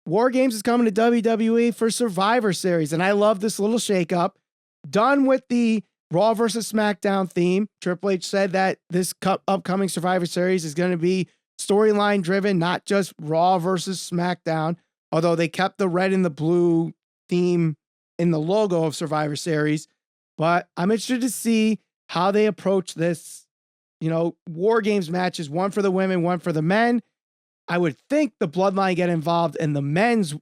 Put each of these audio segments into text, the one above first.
War Games is coming to WWE for Survivor Series, and I love this little shakeup. Done with the Raw versus SmackDown theme. Triple H said that this upcoming Survivor Series is going to be storyline driven, not just Raw versus SmackDown, although they kept the red and the blue theme in the logo of Survivor Series. But I'm interested to see how they approach this, War Games matches, one for the women, one for the men. I would think the Bloodline get involved in the men's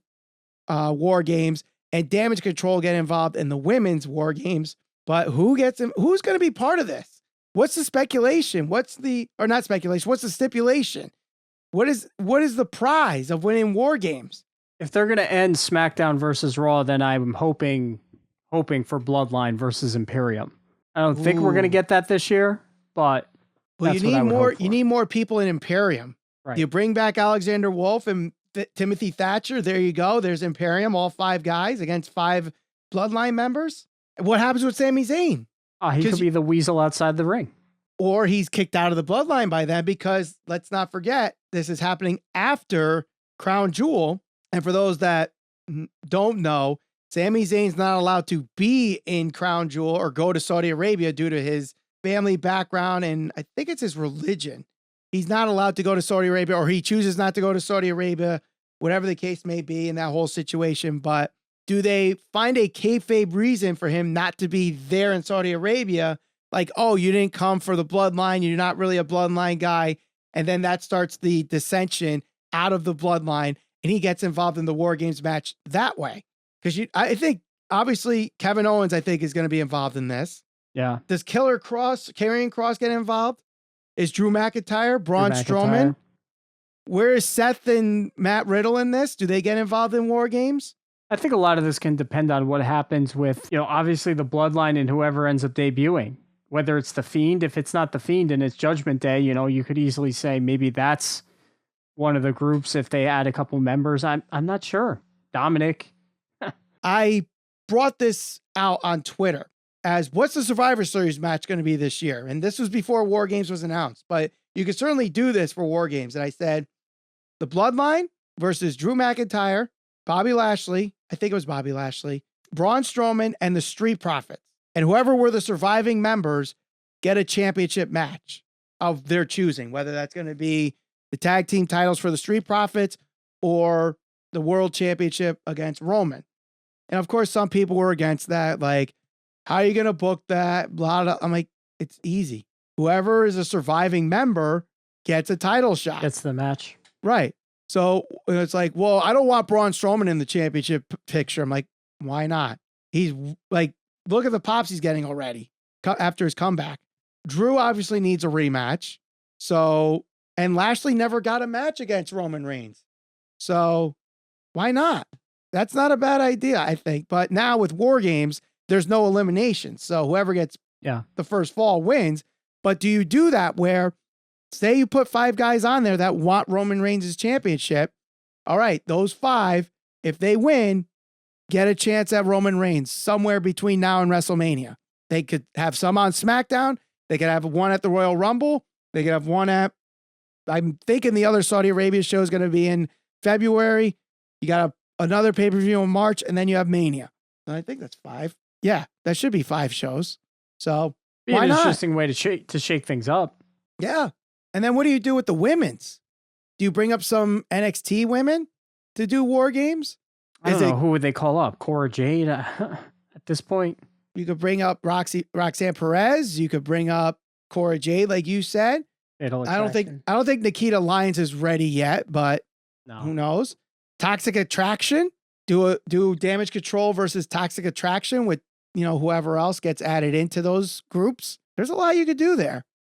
War Games and Damage Control get involved in the women's War Games. But who's going to be part of this? What's the speculation? What's the stipulation? What is the prize of winning War Games? If they're going to end SmackDown versus Raw, then I'm hoping for Bloodline versus Imperium. I don't think we're going to get that this year, but you need more people in Imperium. Right. You bring back Alexander Wolf and Timothy Thatcher. There you go. There's Imperium, all 5 guys against 5 Bloodline members. What happens with Sami Zayn? He could be the weasel outside the ring. Or he's kicked out of the Bloodline by then, because let's not forget, this is happening after Crown Jewel. And for those that don't know, Sami Zayn's not allowed to be in Crown Jewel or go to Saudi Arabia due to his family background. And I think it's his religion. He's not allowed to go to Saudi Arabia, or he chooses not to go to Saudi Arabia, whatever the case may be in that whole situation. But do they find a kayfabe reason for him not to be there in Saudi Arabia? Like, oh, you didn't come for the Bloodline. You're not really a Bloodline guy. And then that starts the dissension out of the Bloodline, and he gets involved in the War Games match that way. Because I think, obviously, Kevin Owens, I think, is going to be involved in this. Yeah. Does Karrion Kross get involved? Is Drew McIntyre, Braun Strowman? Where is Seth and Matt Riddle in this? Do they get involved in War Games? I think a lot of this can depend on what happens with, obviously the Bloodline and whoever ends up debuting. Whether it's the Fiend, if it's not the Fiend and it's Judgment Day, you could easily say maybe that's one of the groups if they add a couple members. I'm not sure. Dominic. I brought this out on Twitter as what's the Survivor Series match going to be this year? And this was before War Games was announced, but you could certainly do this for War Games. And I said, the Bloodline versus Drew McIntyre, Bobby Lashley, I think it was Bobby Lashley, Braun Strowman, and the Street Profits. And whoever were the surviving members get a championship match of their choosing, whether that's going to be the tag team titles for the Street Profits or the World Championship against Roman. And of course, some people were against that. Like, how are you going to book that? I'm like, it's easy. Whoever is a surviving member gets a title shot. Gets the match. Right. So it's like, well, I don't want Braun Strowman in the championship picture. I'm like, why not? He's like, look at the pops he's getting already after his comeback. Drew obviously needs a rematch. So, and Lashley never got a match against Roman Reigns. So why not? That's not a bad idea, I think. But now with War Games, there's no elimination. So whoever gets the first fall wins. But do you do that where, say you put 5 guys on there that want Roman Reigns' championship? All right, those 5, if they win, get a chance at Roman Reigns somewhere between now and WrestleMania. They could have some on SmackDown. They could have one at the Royal Rumble. They could have one at, I'm thinking the other Saudi Arabia show is going to be in February. You got another pay-per-view in March, and then you have Mania. And I think that's 5. Yeah, that should be 5 shows. So be why an not? Interesting way to shake things up. Yeah. And then what do you do with the women's? Do you bring up some NXT women to do War Games? I don't know. Who would they call up? Cora Jade at this point? You could bring up Roxanne Perez. You could bring up Cora Jade, like you said. I don't think Nikita Lyons is ready yet, but who knows? Toxic Attraction. Do Damage Control versus Toxic Attraction with whoever else gets added into those groups. There's a lot you could do there.